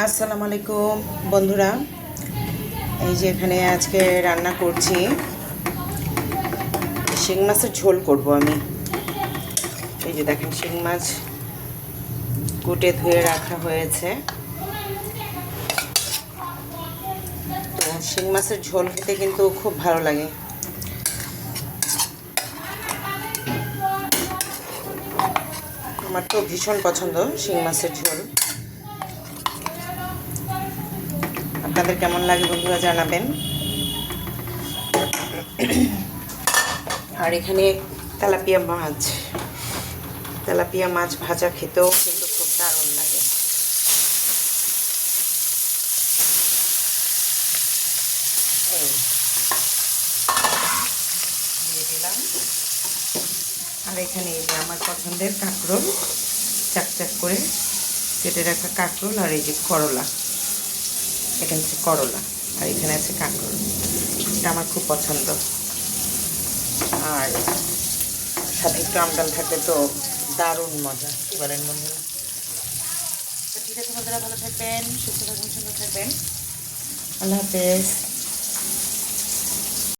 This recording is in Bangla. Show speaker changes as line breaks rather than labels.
আসসালামু আলাইকুম বন্ধুরা, এই যে এখানে আজকে রান্না করছি শিং মাছের ঝোল করব আমি। এই যে দেখেন শিং মাছ কুটে ধুয়ে রাখা হয়েছে। তো শিং মাছের ঝোল খেতে কিন্তু খুব ভালো লাগে। আমার তো ভীষণ পছন্দ শিং মাছের ঝোল। আপনাদের কেমন লাগে বন্ধুরা জানাবেন। আর এখানে তেলাপিয়া মাছ ভাজা খেতেও কিন্তু খুব দারুণ লাগে। দিয়ে দিলাম। আর এখানে এই যে আমার পছন্দের কাঁকরোল, চাকচাক করে কেটে রাখা কাঁকরোল, আর এই যে করলা, এটা হচ্ছে করলা, আর এখানে আছে কাঁকরোল। এটা আমার খুব পছন্দ। আর সাথে একটু আমডাল থাকলে তো দারুণ মজা। কী বলেন বন্ধুরা? তো ঠিক আছে বন্ধুরা, ভালো থাকবেন, সুস্থ থাকবেন, সুন্দর থাকবেন। আল্লাহ হাফেজ।